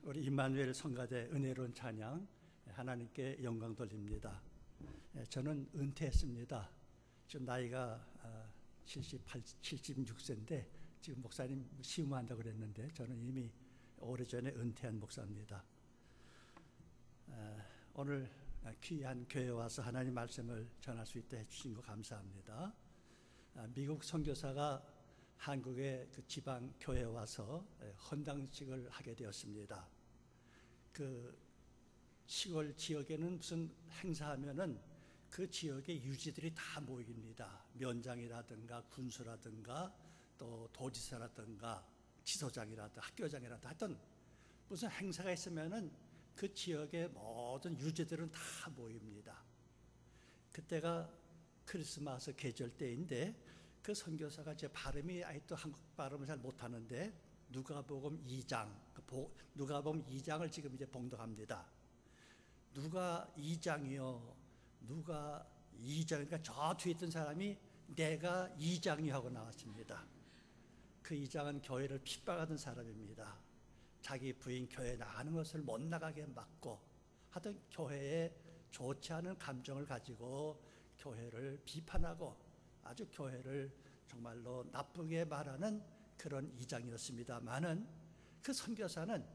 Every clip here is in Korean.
우리 임마누엘 성가대 은혜로운 찬양 하나님께 영광 돌립니다. 저는 은퇴했습니다. 지금 나이가 76세인데 지금 목사님 시음한다고 그랬는데 저는 이미 오래전에 은퇴한 목사입니다. 오늘 귀한 교회에 와서 하나님 말씀을 전할 수 있다 해주신 거 감사합니다. 미국 선교사가 한국의 그 지방 교회에 와서 헌당식을 하게 되었습니다. 그 시골 지역에는 무슨 행사하면은 그 지역의 유지들이 다 모입니다. 면장이라든가 군수라든가 또 도지사라든가 지소장이라든가 학교장이라든가 하여튼 무슨 행사가 있으면은 그 지역의 모든 유지들은 다 모입니다. 그때가 크리스마스 계절 때인데 그 선교사가 제 발음이 아직도 한국 발음을 잘 못하는데 누가복음 2장, 누가복음 2장을 지금 이제 봉독합니다. 누가 2장이요? 누가 2장, 그러니까 저 뒤에 있던 사람이 내가 2장이 하고 나왔습니다. 그 2장은 교회를 핍박하던 사람입니다. 자기 부인 교회 나가는 것을 못 나가게 막고 하여튼 교회에 좋지 않은 감정을 가지고 교회를 비판하고 아주 교회를 정말로 나쁘게 말하는 그런 2장이었습니다만은 그 선교사는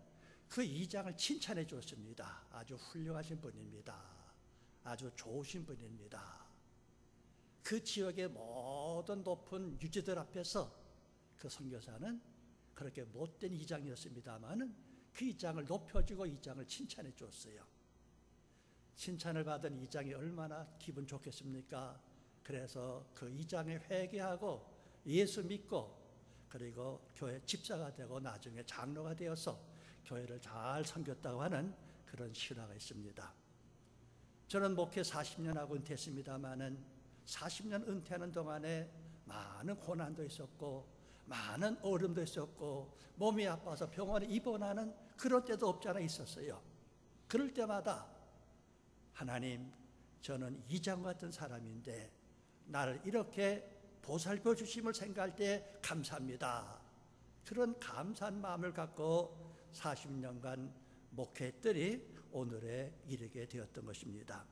그 2장을 칭찬해 주었습니다. 아주 훌륭하신 분입니다. 아주 좋으신 분입니다. 그 지역의 모든 높은 유지들 앞에서 그 선교사는 그렇게 못된 2장이었습니다만은 그 2장을 높여주고 2장을 칭찬해 주었어요. 칭찬을 받은 2장이 얼마나 기분 좋겠습니까? 그래서 그 2장에 회개하고 예수 믿고 그리고 교회 집사가 되고 나중에 장로가 되어서 교회를 잘 섬겼다고 하는 그런 실화가 있습니다. 저는 목회 40년 하고 은퇴했습니다마는 40년 은퇴하는 동안에 많은 고난도 있었고 많은 어려움도 있었고 몸이 아파서 병원에 입원하는 그런 때도 없지 않아 있었어요. 그럴 때마다 하나님, 저는 2장 같은 사람인데 나를 이렇게 보살펴 주심을 생각할 때 감사합니다. 그런 감사한 마음을 갖고 40년간 목회했더니 오늘에 이르게 되었던 것입니다.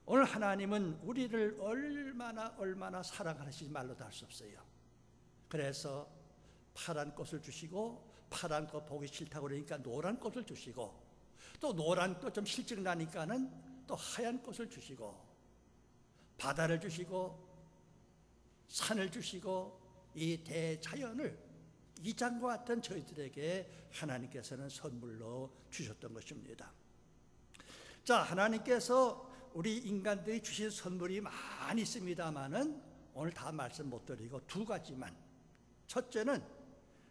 오늘 하나님은 우리를 얼마나 사랑하시는지 말로도 할 수 없어요. 그래서 파란 꽃을 주시고 파란 꽃 보기 싫다고 그러니까 노란 꽃을 주시고 또 노란 꽃 좀 실증 나니까는 또 하얀 꽃을 주시고 바다를 주시고 산을 주시고 이 대자연을 이 장과 같은 저희들에게 하나님께서는 선물로 주셨던 것입니다. 자, 하나님께서 우리 인간들이 주신 선물이 많이 있습니다만은 오늘 다 말씀 못 드리고 두 가지만. 첫째는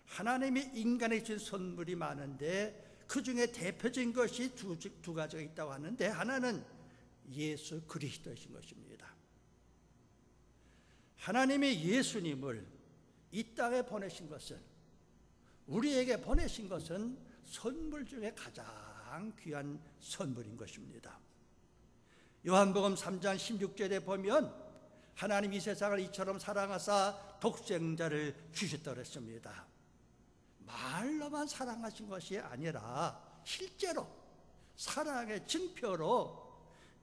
하나님이 인간에게 주신 선물이 많은데 그 중에 대표적인 것이 두 가지가 있다고 하는데 하나는 예수 그리스도이신 것입니다. 하나님이 예수님을 이 땅에 보내신 것은 우리에게 보내신 것은 선물 중에 가장 귀한 선물인 것입니다. 요한복음 3장 16절에 보면 하나님 이 세상을 이처럼 사랑하사 독생자를 주셨다고 했습니다. 말로만 사랑하신 것이 아니라 실제로 사랑의 증표로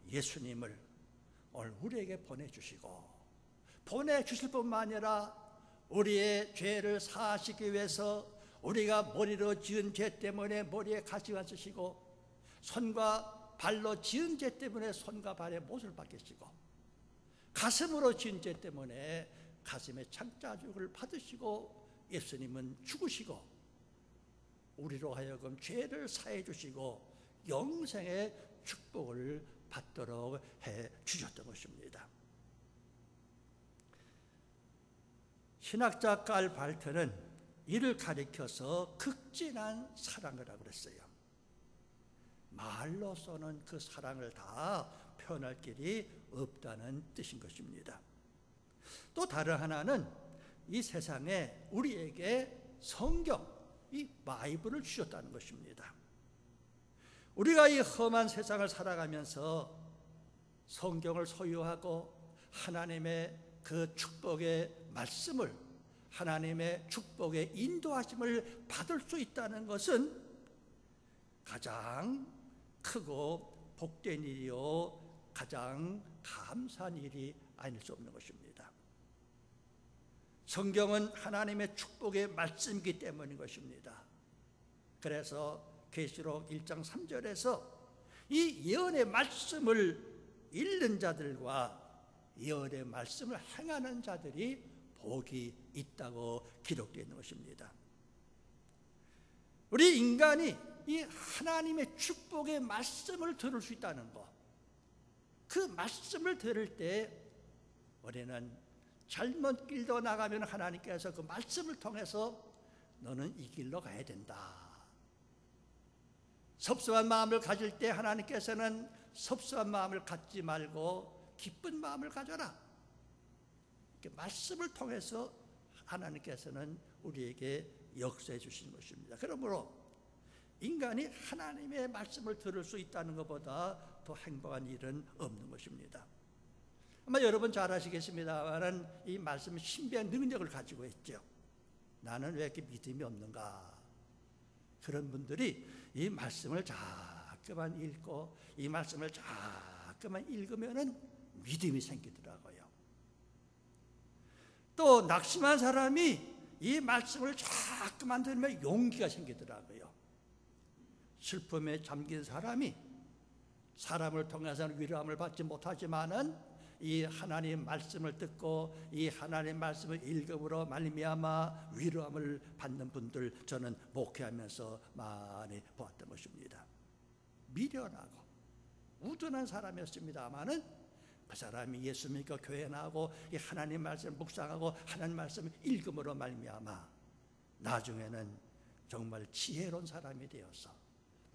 예수님을 오늘 우리에게 보내주시고 보내주실 뿐만 아니라 우리의 죄를 사하시기 위해서 우리가 머리로 지은 죄 때문에 머리에 가시가 쓰시고 손과 발로 지은 죄 때문에 손과 발에 못을 박히시고 가슴으로 지은 죄 때문에 가슴에 창자죽을 받으시고 예수님은 죽으시고 우리로 하여금 죄를 사해 주시고 영생의 축복을 받도록 해 주셨던 것입니다. 신학자 깔 발트는 이를 가리켜서 극진한 사랑이라고 그랬어요. 말로서는 그 사랑을 다 표현할 길이 없다는 뜻인 것입니다. 또 다른 하나는 이 세상에 우리에게 성경, 이 바이블을 주셨다는 것입니다. 우리가 이 험한 세상을 살아가면서 성경을 소유하고 하나님의 그 축복의 말씀을 하나님의 축복의 인도하심을 받을 수 있다는 것은 가장 크고 복된 일이요 가장 감사한 일이 아닐 수 없는 것입니다. 성경은 하나님의 축복의 말씀이기 때문인 것입니다. 그래서 계시록 1장 3절에서 이 예언의 말씀을 읽는 자들과 예언의 말씀을 행하는 자들이 복이 있다고 기록되어 있는 것입니다. 우리 인간이 이 하나님의 축복의 말씀을 들을 수 있다는 것, 그 말씀을 들을 때 우리는 잘못 길로 나가면 하나님께서 그 말씀을 통해서 너는 이 길로 가야 된다. 섭섭한 마음을 가질 때 하나님께서는 섭섭한 마음을 갖지 말고 기쁜 마음을 가져라. 이렇게 말씀을 통해서 하나님께서는 우리에게 역사해 주시는 것입니다. 그러므로 인간이 하나님의 말씀을 들을 수 있다는 것보다 더 행복한 일은 없는 것입니다. 아마 여러분 잘 아시겠습니다만 이 말씀은 신비한 능력을 가지고 있죠. 나는 왜 이렇게 믿음이 없는가? 그런 분들이 이 말씀을 자꾸만 읽고 이 말씀을 자꾸만 읽으면은 믿음이 생기더라고요. 또 낙심한 사람이 이 말씀을 자꾸만 들으면 용기가 생기더라고요. 슬픔에 잠긴 사람이 사람을 통해서는 위로함을 받지 못하지만은 이 하나님 말씀을 듣고 이 하나님 말씀을 읽음으로 말미암아 위로함을 받는 분들 저는 목회하면서 많이 보았던 것입니다. 미련하고 우둔한 사람이었습니다마는 그 사람이 예수 믿고 교회 나가고 이 하나님 말씀을 묵상하고 하나님 말씀을 읽음으로 말미암아 나중에는 정말 지혜로운 사람이 되어서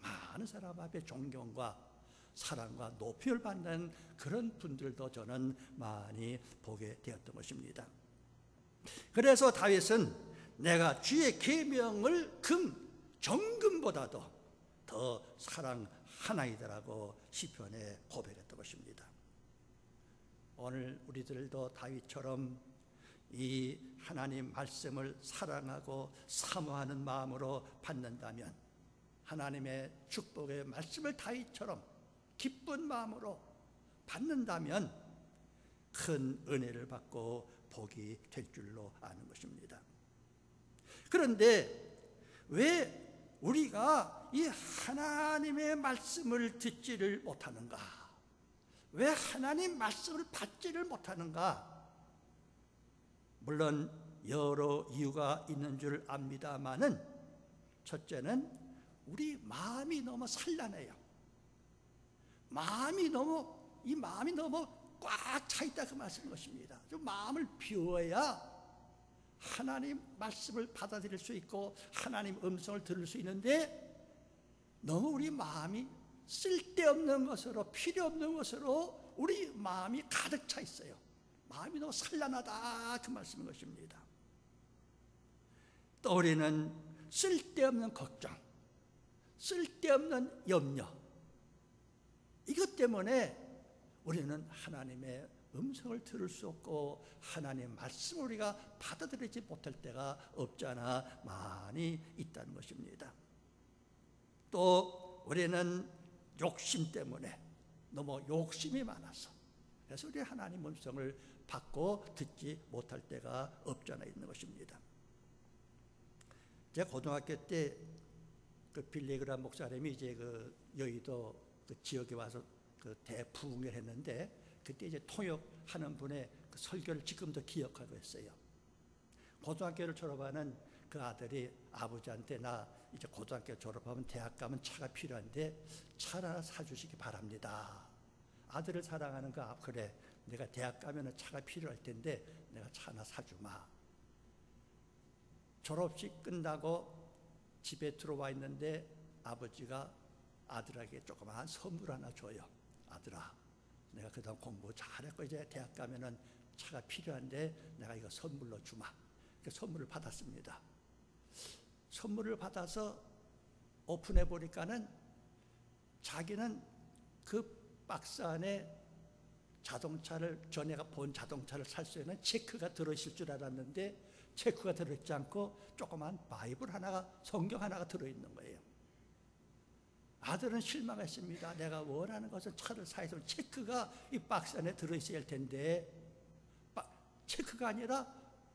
많은 사람 앞에 존경과 사랑과 높임을 받는 그런 분들도 저는 많이 보게 되었던 것입니다. 그래서 다윗은 내가 주의 계명을 정금보다도 더 사랑하나이다라고 시편에 고백했던 것입니다. 오늘 우리들도 다윗처럼 이 하나님 말씀을 사랑하고 사모하는 마음으로 받는다면 하나님의 축복의 말씀을 다윗처럼 기쁜 마음으로 받는다면 큰 은혜를 받고 복이 될 줄로 아는 것입니다. 그런데 왜 우리가 이 하나님의 말씀을 듣지를 못하는가? 왜 하나님 말씀을 받지를 못하는가? 물론 여러 이유가 있는 줄 압니다마는 첫째는 우리 마음이 너무 산란해요. 마음이 너무 꽉 차 있다 그 말씀인 것입니다. 좀 마음을 비워야 하나님 말씀을 받아들일 수 있고 하나님 음성을 들을 수 있는데 너무 우리 마음이 쓸데없는 것으로 필요 없는 것으로 우리 마음이 가득 차 있어요. 마음이 너무 산란하다 그 말씀인 것입니다. 또 우리는 쓸데없는 걱정, 쓸데없는 염려, 이것 때문에 우리는 하나님의 음성을 들을 수 없고 하나님의 말씀을 우리가 받아들이지 못할 때가 없잖아 많이 있다는 것입니다. 또 우리는 욕심 때문에 너무 욕심이 많아서 그래서 우리 하나님 음성을 받고 듣지 못할 때가 없잖아 있는 것입니다. 제가 고등학교 때 그 빌리그람 목사님이 이제 그 여의도 그 지역에 와서 그 대부흥을 했는데 그때 이제 통역하는 분의 그 설교를 지금도 기억하고 있어요. 고등학교를 졸업하는 그 아들이 아버지한테 나 이제 고등학교 졸업하면 대학 가면 차가 필요한데 차를 하나 사주시기 바랍니다. 아들을 사랑하는 거 그래 내가 대학 가면 차가 필요할 텐데 내가 차 하나 사주마. 졸업식 끝나고 집에 들어와 있는데 아버지가 아들에게 조그마한 선물 하나 줘요. 아들아, 내가 그동안 공부 잘했고 이제 대학 가면은 차가 필요한데 내가 이거 선물로 주마. 그 선물을 받았습니다. 선물을 받아서 오픈해 보니까는 자기는 그 박스 안에 자동차를 전에가 본 자동차를 살 수 있는 체크가 들어있을 줄 알았는데 체크가 들어있지 않고 조그만 바이블 하나가 성경 하나가 들어있는 거예요. 아들은 실망했습니다. 내가 원하는 것은 차를 사야지. 체크가 이 박스 안에 들어있어야 할 텐데 체크가 아니라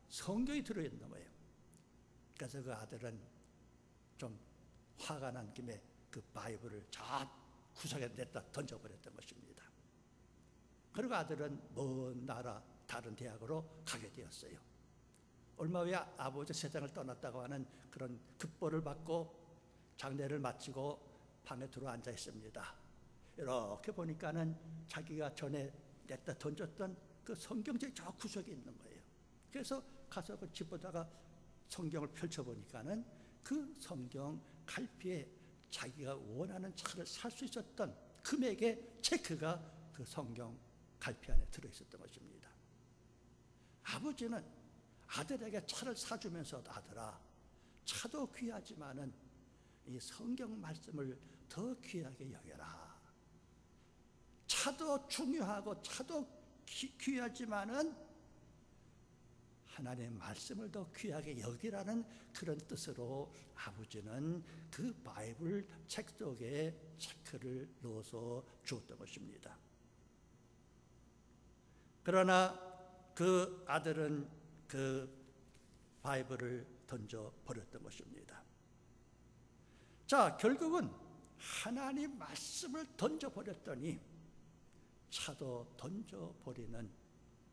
성경이 들어있는 거예요. 그래서 그 아들은 좀 화가 난 김에 그 바이블을 저 구석에 냈다 던져버렸던 것입니다. 그리고 아들은 먼 나라 다른 대학으로 가게 되었어요. 얼마 후에 아버지 세상을 떠났다고 하는 그런 급보를 받고 장례를 마치고 방에 들어 앉아 있습니다. 이렇게 보니까는 자기가 전에 냈다 던졌던 그 성경책 저 구석에 있는 거예요. 그래서 가서 그 집보다가 성경을 펼쳐보니까는 그 성경 갈피에 자기가 원하는 차를 살 수 있었던 금액의 체크가 그 성경 갈피 안에 들어있었던 것입니다. 아버지는 아들에게 차를 사주면서도 아들아, 차도 귀하지만은 이 성경 말씀을 더 귀하게 여겨라. 차도 중요하고 차도 귀하지만은 하나님의 말씀을 더 귀하게 여기라는 그런 뜻으로 아버지는 그 바이블 책 속에 체크를 넣어서 주었던 것입니다. 그러나 그 아들은 그 바이블을 던져버렸던 것입니다. 자, 결국은 하나님 말씀을 던져버렸더니 차도 던져버리는,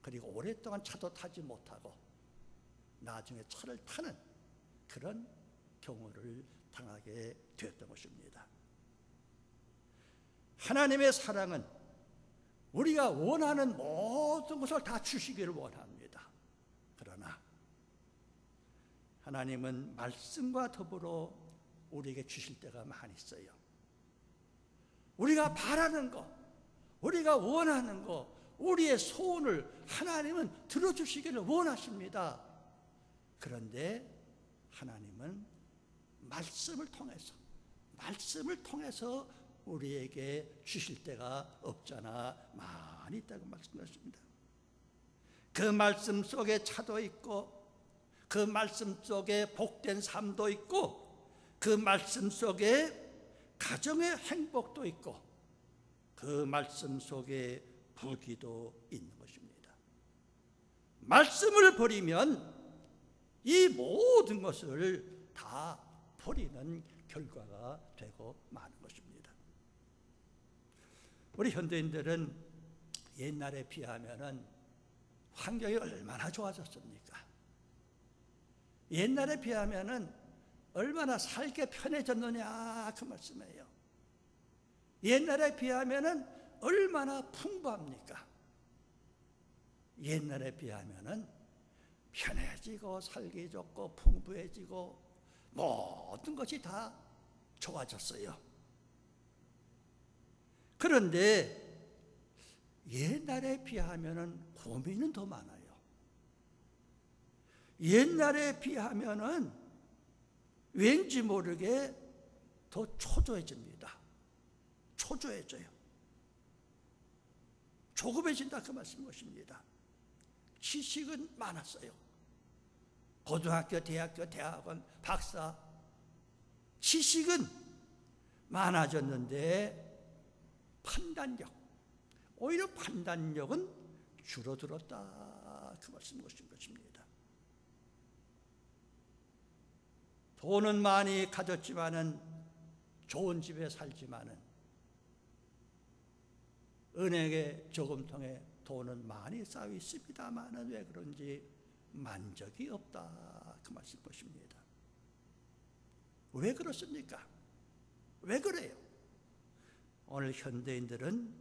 그리고 오랫동안 차도 타지 못하고 나중에 차를 타는 그런 경우를 당하게 되었던 것입니다. 하나님의 사랑은 우리가 원하는 모든 것을 다 주시기를 원합니다. 그러나 하나님은 말씀과 더불어 우리에게 주실 때가 많이 있어요. 우리가 바라는 것, 우리가 원하는 것, 우리의 소원을 하나님은 들어주시기를 원하십니다. 그런데 하나님은 말씀을 통해서 우리에게 주실 때가 없잖아 많이 있다고 말씀하십니다. 그 말씀 속에 차도 있고, 그 말씀 속에 복된 삶도 있고, 그 말씀 속에 가정의 행복도 있고, 그 말씀 속에 부귀도 있는 것입니다. 말씀을 버리면 이 모든 것을 다 버리는 결과가 되고 마는 것입니다. 우리 현대인들은 옛날에 비하면 환경이 얼마나 좋아졌습니까? 옛날에 비하면 얼마나 살기 편해졌느냐 그 말씀이에요. 옛날에 비하면 얼마나 풍부합니까? 옛날에 비하면 편해지고 살기 좋고 풍부해지고 모든 것이 다 좋아졌어요. 그런데 옛날에 비하면 고민은 더 많아요. 옛날에 비하면 왠지 모르게 더 초조해집니다. 초조해져요. 조급해진다 그 말씀인 것입니다. 지식은 많았어요. 고등학교, 대학교, 대학원, 박사 지식은 많아졌는데 오히려 판단력은 줄어들었다 그 말씀인 것입니다. 돈은 많이 가졌지만은 좋은 집에 살지만은 은행의 저금통에 돈은 많이 쌓여 있습니다만은 왜 그런지 만족이 없다 그 말씀인 것입니다. 왜 그렇습니까? 왜 그래요? 오늘 현대인들은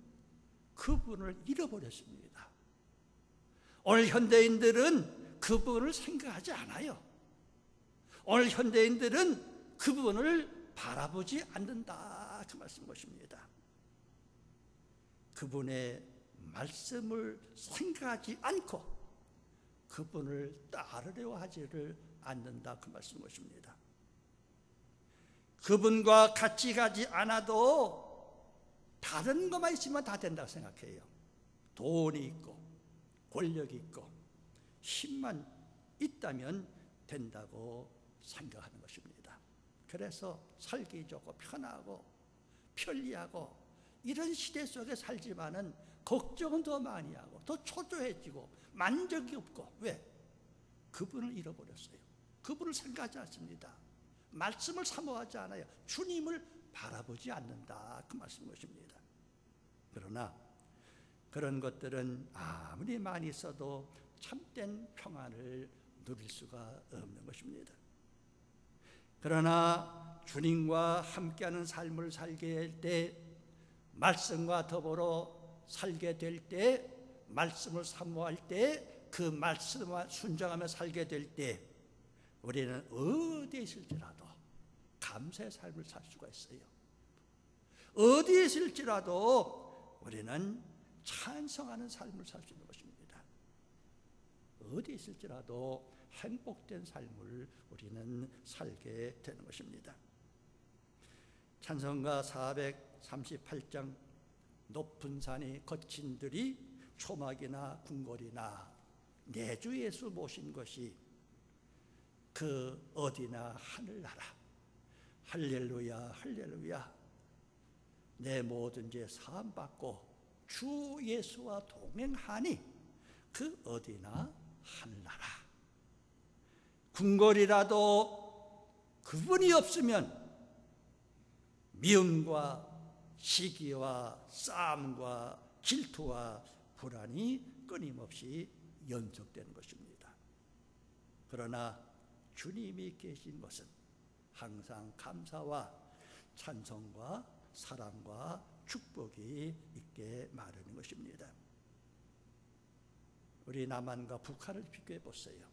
그분을 잃어버렸습니다. 오늘 현대인들은 그분을 생각하지 않아요. 오늘 현대인들은 그분을 바라보지 않는다 그 말씀인 것입니다. 그분의 말씀을 생각하지 않고 그분을 따르려 하지를 않는다 그 말씀인 것입니다. 그분과 같이 가지 않아도 다른 것만 있으면 다 된다고 생각해요. 돈이 있고 권력이 있고 힘만 있다면 된다고 생각하는 것입니다. 그래서 살기 좋고 편하고 편리하고 이런 시대 속에 살지만은 걱정은 더 많이 하고 더 초조해지고 만족이 없고, 왜? 그분을 잃어버렸어요. 그분을 생각하지 않습니다. 말씀을 사모하지 않아요. 주님을 바라보지 않는다, 그 말씀인 것입니다. 그러나 그런 것들은 아무리 많이 있어도 참된 평안을 누릴 수가 없는 것입니다. 그러나 주님과 함께하는 삶을 살게 될 때, 말씀과 더불어 살게 될 때, 말씀을 사모할 때, 그 말씀과 순종하며 살게 될 때, 우리는 어디에 있을지라도 감사의 삶을 살 수가 있어요. 어디에 있을지라도 우리는 찬송하는 삶을 살 수 있는 것입니다. 어디에 있을지라도 행복된 삶을 우리는 살게 되는 것입니다. 찬송가 438장, 높은 산이 거친 들이 초막이나 궁궐이나 내 주 예수 모신 것이 그 어디나 하늘나라. 할렐루야 할렐루야. 내 모든 죄 사함받고 주 예수와 동행하니 그 어디나 하늘나라. 궁궐이라도 그분이 없으면 미움과 시기와 싸움과 질투와 불안이 끊임없이 연속되는 것입니다. 그러나 주님이 계신 것은 항상 감사와 찬송과 사랑과 축복이 있게 마련인 것입니다. 우리 남한과 북한을 비교해 보세요.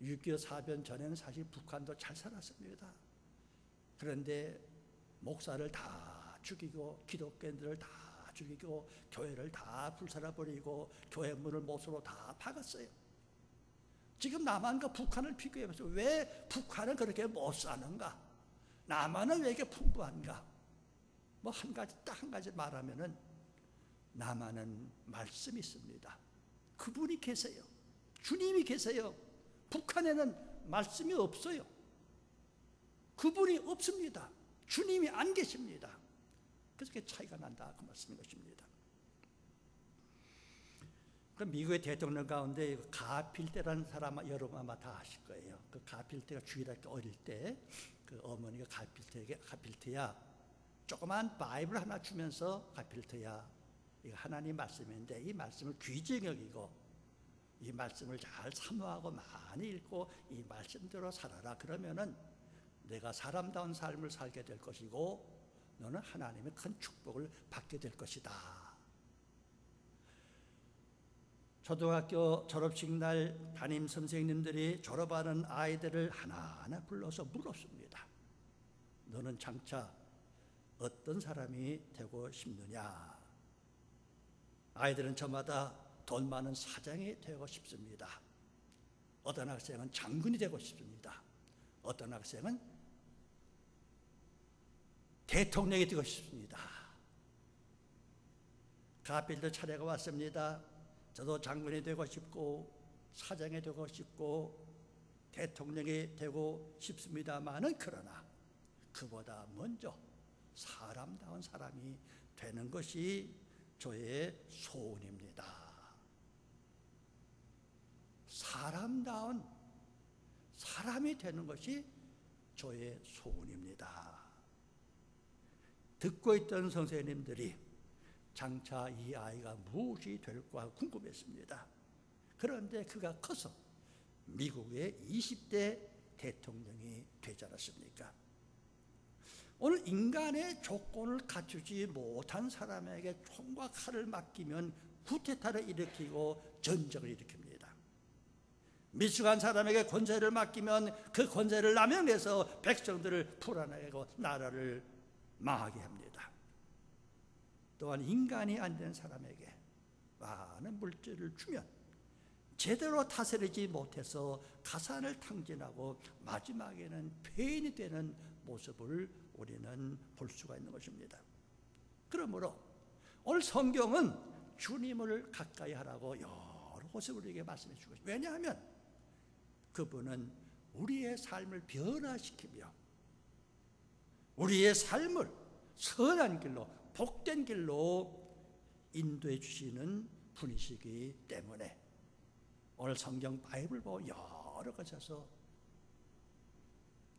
6.25 사변 전에는 사실 북한도 잘 살았습니다. 그런데 목사를 다 죽이고 기독교인들을 다 죽이고 교회를 다 불살라버리고 교회 문을 못으로 다 박았어요. 지금 남한과 북한을 비교해 보세요. 왜 북한은 그렇게 못 사는가? 남한은 왜 이렇게 풍부한가? 뭐 딱 한 가지 말하면은, 남한은 말씀이 있습니다. 그분이 계세요. 주님이 계세요. 북한에는 말씀이 없어요. 그분이 없습니다. 주님이 안 계십니다. 그래서 그 차이가 난다, 그 말씀인 것입니다. 그 미국의 대통령 가운데 가필테라는 사람 여러분 아마 다 아실 거예요. 그 가필테가 주일학교 어릴 때 그 어머니가 가필테야 조그만 바이블 하나 주면서, 가필테야 이거 하나님 말씀인데 이 말씀을 귀중히 여기고 이 말씀을 잘 사모하고 많이 읽고 이 말씀대로 살아라. 그러면은 내가 사람다운 삶을 살게 될 것이고 너는 하나님의 큰 축복을 받게 될 것이다. 초등학교 졸업식 날 담임 선생님들이 졸업하는 아이들을 하나하나 불러서 물었습니다. 너는 장차 어떤 사람이 되고 싶느냐? 아이들은 저마다 돈 많은 사장이 되고 싶습니다. 어떤 학생은 장군이 되고 싶습니다. 어떤 학생은 대통령이 되고 싶습니다. 가필드 차례가 왔습니다. 저도 장군이 되고 싶고 사장이 되고 싶고 대통령이 되고 싶습니다마는, 그러나 그보다 먼저 사람다운 사람이 되는 것이 저의 소원입니다. 사람다운 사람이 되는 것이 저의 소원입니다. 듣고 있던 선생님들이 장차 이 아이가 무엇이 될까 궁금했습니다. 그런데 그가 커서 미국의 20대 대통령이 되지 않았습니까? 오늘 인간의 조건을 갖추지 못한 사람에게 총과 칼을 맡기면 쿠데타를 일으키고 전쟁을 일으킵니다. 미숙한 사람에게 권세를 맡기면 그 권세를 남용해서 백성들을 불안하게 하고 나라를 망하게 합니다. 또한 인간이 안 된 사람에게 많은 물질을 주면 제대로 다스리지 못해서 가산을 탕진하고 마지막에는 폐인이 되는 모습을 우리는 볼 수가 있는 것입니다. 그러므로 오늘 성경은 주님을 가까이 하라고 여러 곳에 우리에게 말씀해 주고 있습니다. 왜냐하면 그분은 우리의 삶을 변화시키며 우리의 삶을 선한 길로, 복된 길로 인도해 주시는 분이시기 때문에 오늘 성경 바이블 보고 여러 곳에서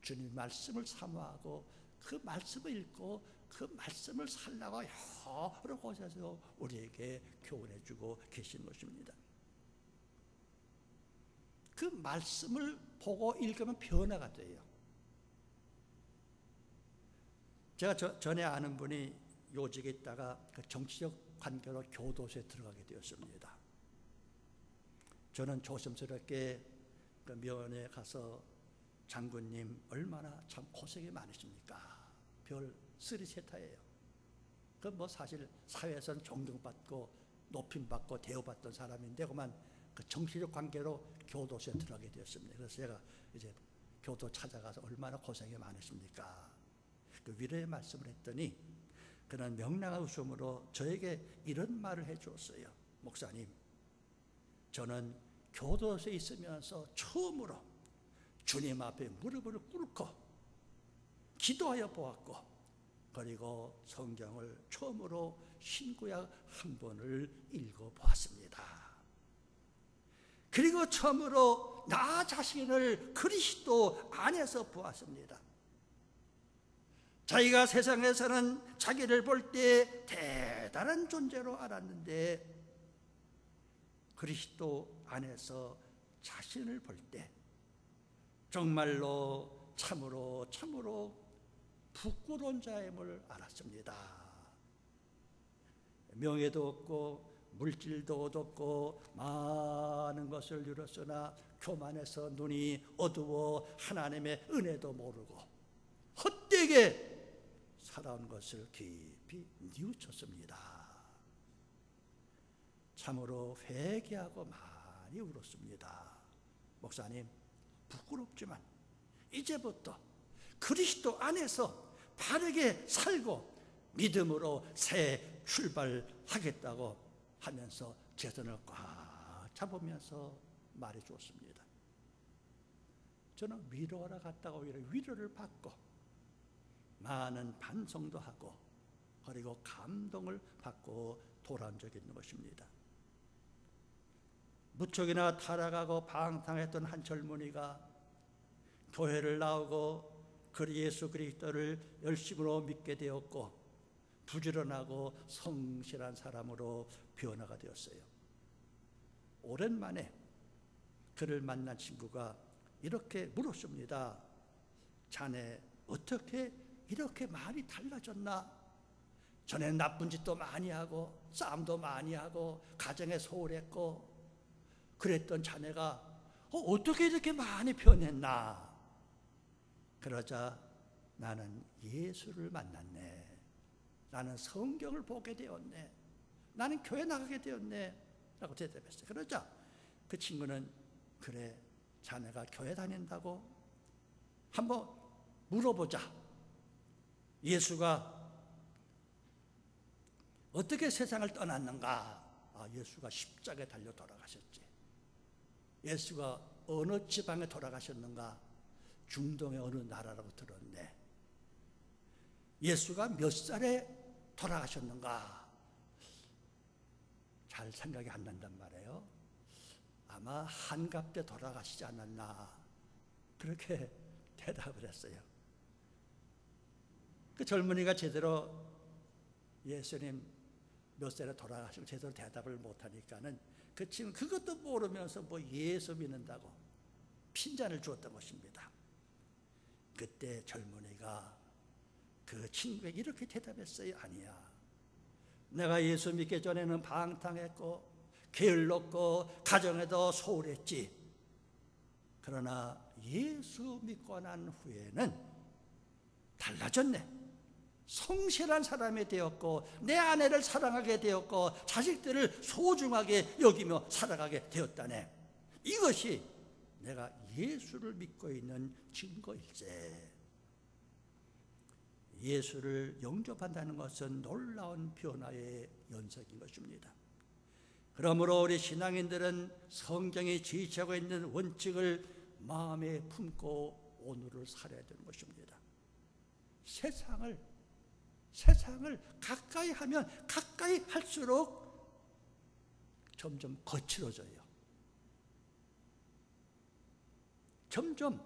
주님 말씀을 사모하고 그 말씀을 읽고 그 말씀을 살라고 여러 곳에서 우리에게 교훈해 주고 계신 것입니다. 그 말씀을 보고 읽으면 변화가 돼요. 제가 전에 아는 분이 요직에 있다가 그 정치적 관계로 교도소에 들어가게 되었습니다. 저는 조심스럽게 그 면회 가서 장군님 얼마나 참 고생이 많으십니까? 별 쓰리세타예요. 그 뭐 사실 사회에서는 존경받고 높임받고 대우받던 사람인데 그만 그 정치적 관계로 교도소에 들어가게 되었습니다. 그래서 제가 이제 교도 찾아가서 얼마나 고생이 많으십니까? 그 위로의 말씀을 했더니 그는 명랑한 웃음으로 저에게 이런 말을 해주었어요. 목사님, 저는 교도소에 있으면서 처음으로 주님 앞에 무릎을 꿇고 기도하여 보았고, 그리고 성경을 처음으로 신구약 한 번을 읽어보았습니다. 그리고 처음으로 나 자신을 그리스도 안에서 보았습니다. 자기가 세상에서는 자기를 볼 때 대단한 존재로 알았는데 그리스도 안에서 자신을 볼 때 정말로 참으로 부끄러운 자임을 알았습니다. 명예도 없고 물질도 얻었고 많은 것을 이뤘으나 교만해서 눈이 어두워 하나님의 은혜도 모르고 헛되게 살아온 것을 깊이 뉘우쳤습니다. 참으로 회개하고 많이 울었습니다. 목사님, 부끄럽지만 이제부터 그리스도 안에서 바르게 살고 믿음으로 새 출발하겠다고 하면서 제 손을 꽉 잡으면서 말해 주었습니다. 저는 위로하러 갔다가 오히려 위로를 받고 많은 반성도 하고 그리고 감동을 받고 돌아온 적이 있는 것입니다. 무척이나 타락하고 방탕했던 한 젊은이가 교회를 나오고 그 예수 그리스도를 열심으로 믿게 되었고 부지런하고 성실한 사람으로 변화가 되었어요. 오랜만에 그를 만난 친구가 이렇게 물었습니다. 자네 어떻게 이렇게 많이 달라졌나? 전에는 나쁜 짓도 많이 하고 싸움도 많이 하고 가정에 소홀했고 그랬던 자네가 어떻게 이렇게 많이 변했나? 그러자 나는 예수를 만났네. 나는 성경을 보게 되었네. 나는 교회 나가게 되었네. 라고 대답했어요. 그러자 그 친구는 그래, 자네가 교회 다닌다고? 한번 물어보자. 예수가 어떻게 세상을 떠났는가? 예수가 십자가에 달려 돌아가셨지. 예수가 어느 지방에 돌아가셨는가? 중동의 어느 나라라고 들었네. 예수가 몇 살에 돌아가셨는가? 잘 생각이 안 난단 말이에요. 아마 한갑 때 돌아가시지 않았나? 그렇게 대답을 했어요. 그 젊은이가 제대로 예수님 몇 살에 돌아가시고 제대로 대답을 못하니까는 그 친구 그것도 모르면서 뭐 예수 믿는다고 핀잔을 주었던 것입니다. 그때 젊은이가 그 친구에게 이렇게 대답했어요. 아니야, 내가 예수 믿기 전에는 방탕했고 게을렀고 가정에도 소홀했지. 그러나 예수 믿고 난 후에는 달라졌네. 성실한 사람이 되었고 내 아내를 사랑하게 되었고 자식들을 소중하게 여기며 살아가게 되었다네. 이것이 내가 예수를 믿고 있는 증거일세. 예수를 영접한다는 것은 놀라운 변화의 연속인 것입니다. 그러므로 우리 신앙인들은 성경이 지시하고 있는 원칙을 마음에 품고 오늘을 살아야 되는 것입니다. 세상을 가까이 하면 가까이 할수록 점점 거칠어져요. 점점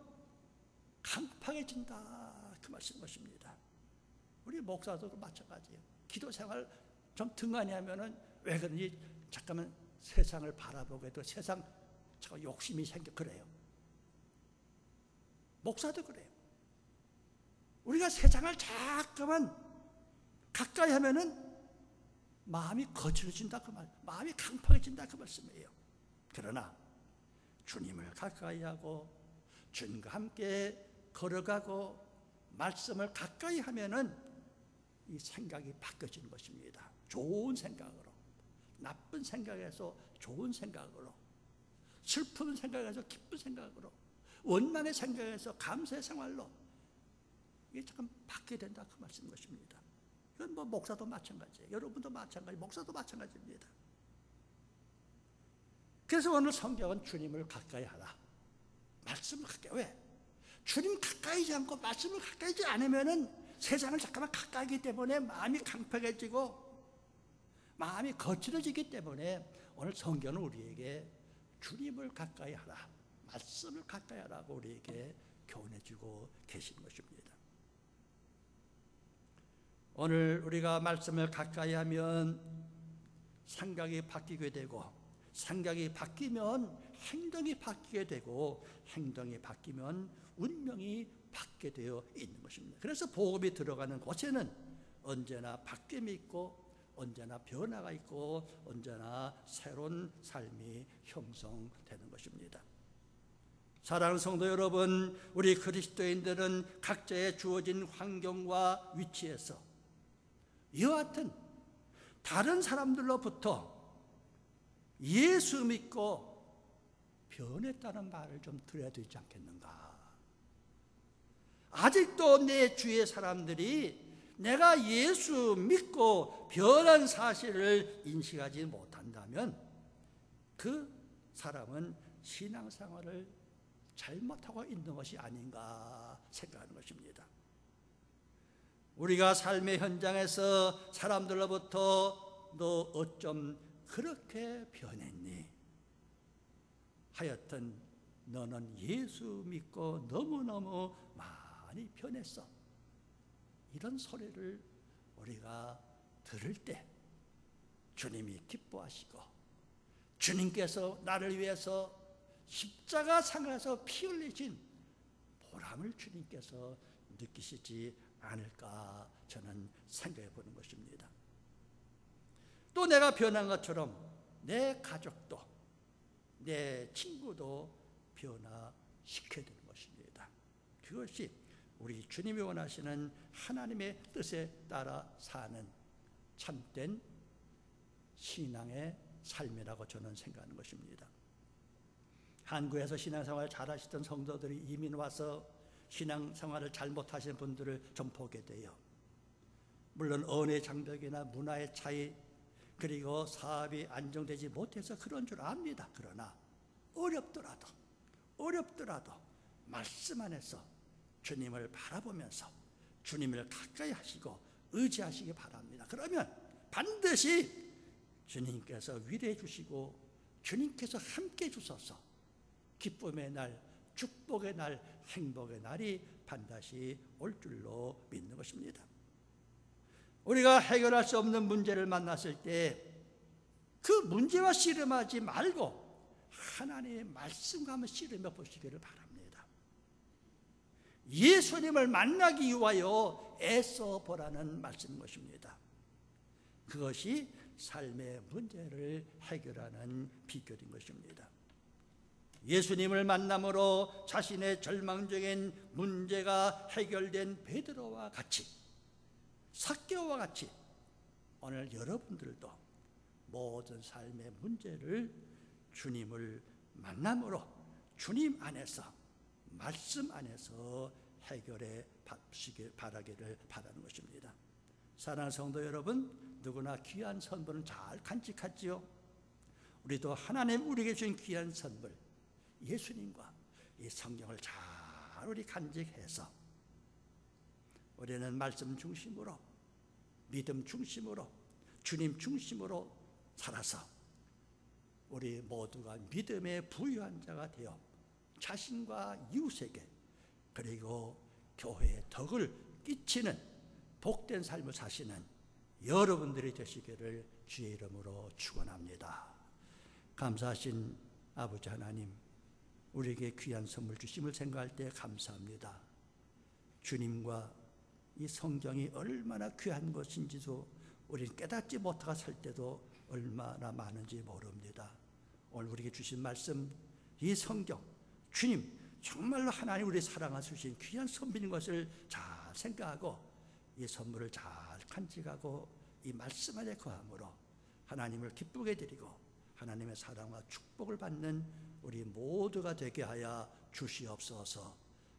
강팍해진다, 그 말씀인 것입니다. 우리 목사도 마찬가지예요. 기도 생활 좀 등한히 하면은 왜 그런지 잠깐만 세상을 바라보게 도 세상 욕심이 생겨. 그래요. 목사도 그래요. 우리가 세상을 잠깐만 가까이 하면은 마음이 거칠어진다 그 말, 마음이 강팍해진다 그 말씀이에요. 그러나 주님을 가까이 하고 주님과 함께 걸어가고 말씀을 가까이 하면은 이 생각이 바뀌어지는 것입니다. 좋은 생각으로, 나쁜 생각에서 좋은 생각으로, 슬픈 생각에서 기쁜 생각으로, 원망의 생각에서 감사의 생활로 이게 잠깐 바뀌게 된다 그 말씀인 것입니다. 이건 뭐 목사도 마찬가지예요. 여러분도 마찬가지, 목사도 마찬가지입니다. 그래서 오늘 성경은 주님을 가까이 하라, 말씀을 가까이. 왜? 주님 가까이 하지 않고 말씀을 가까이 하지 않으면은 세상을 잠깐만 가까이 하기 때문에 마음이 강팍해지고 마음이 거칠어지기 때문에 오늘 성경은 우리에게 주님을 가까이 하라, 말씀을 가까이 하라고 우리에게 교훈해주고 계시는 것입니다. 오늘 우리가 말씀을 가까이 하면 생각이 바뀌게 되고, 생각이 바뀌면 행동이 바뀌게 되고, 행동이 바뀌면 운명이 바뀌게 되어 있는 것입니다. 그래서 복음이 들어가는 곳에는 언제나 바뀜이 있고, 언제나 변화가 있고, 언제나 새로운 삶이 형성되는 것입니다. 사랑하는 성도 여러분, 우리 그리스도인들은 각자의 주어진 환경과 위치에서 이와 같은 다른 사람들로부터 예수 믿고 변했다는 말을 좀 들어야 되지 않겠는가? 아직도 내 주위의 사람들이 내가 예수 믿고 변한 사실을 인식하지 못한다면 그 사람은 신앙생활을 잘못하고 있는 것이 아닌가 생각하는 것입니다. 우리가 삶의 현장에서 사람들로부터 너 어쩜 그렇게 변했니? 하여튼 너는 예수 믿고 너무너무 많이 변했어. 이런 소리를 우리가 들을 때 주님이 기뻐하시고, 주님께서 나를 위해서 십자가 상에서 피 흘리신 보람을 주님께서 느끼시지 않을까 저는 생각해 보는 것입니다. 또 내가 변한 것처럼 내 가족도, 내 친구도 변화시켜야 되는 것입니다. 그것이 우리 주님이 원하시는 하나님의 뜻에 따라 사는 참된 신앙의 삶이라고 저는 생각하는 것입니다. 한국에서 신앙생활을 잘하시던 성도들이 이민 와서 신앙생활을 잘못하시는 분들을 좀 보게 돼요. 물론 언어의 장벽이나 문화의 차이, 그리고 사업이 안정되지 못해서 그런 줄 압니다. 그러나 어렵더라도 말씀 안에서 주님을 바라보면서 주님을 가까이 하시고 의지하시기 바랍니다. 그러면 반드시 주님께서 위로해 주시고 주님께서 함께 해 주셔서 기쁨의 날, 축복의 날, 행복의 날이 반드시 올 줄로 믿는 것입니다. 우리가 해결할 수 없는 문제를 만났을 때 그 문제와 씨름하지 말고 하나님의 말씀과 한번 씨름해 보시기를 바랍니다. 예수님을 만나기 위하여 애써 보라는 말씀인 것입니다. 그것이 삶의 문제를 해결하는 비결인 것입니다. 예수님을 만남으로 자신의 절망적인 문제가 해결된 베드로와 같이, 삭개오와 같이 오늘 여러분들도 모든 삶의 문제를 주님을 만남으로 주님 안에서, 말씀 안에서 해결해 받으시길 바라기를 바라는 것입니다. 사랑하는 성도 여러분, 누구나 귀한 선물은 잘 간직하지요. 우리도 하나님 우리에게 주신 귀한 선물, 예수님과 이 성경을 잘 우리 간직해서 우리는 말씀 중심으로, 믿음 중심으로, 주님 중심으로 살아서 우리 모두가 믿음의 부유한 자가 되어 자신과 이웃에게 그리고 교회에 덕을 끼치는 복된 삶을 사시는 여러분들이 되시기를 주의 이름으로 축원합니다. 감사하신 아버지 하나님, 우리에게 귀한 선물 주심을 생각할 때 감사합니다. 주님과 이 성경이 얼마나 귀한 것인지도 우리는 깨닫지 못하고 살 때도 얼마나 많은지 모릅니다. 오늘 우리에게 주신 말씀, 이 성경, 주님 정말로 하나님 우리 사랑하신 귀한 선물인 것을 잘 생각하고 이 선물을 잘 간직하고 이 말씀 안에 거함으로 하나님을 기쁘게 드리고 하나님의 사랑과 축복을 받는 우리 모두가 되게 하여 주시옵소서.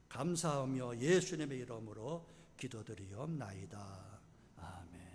감사하며 예수님의 이름으로 기도드리옵나이다. 아멘.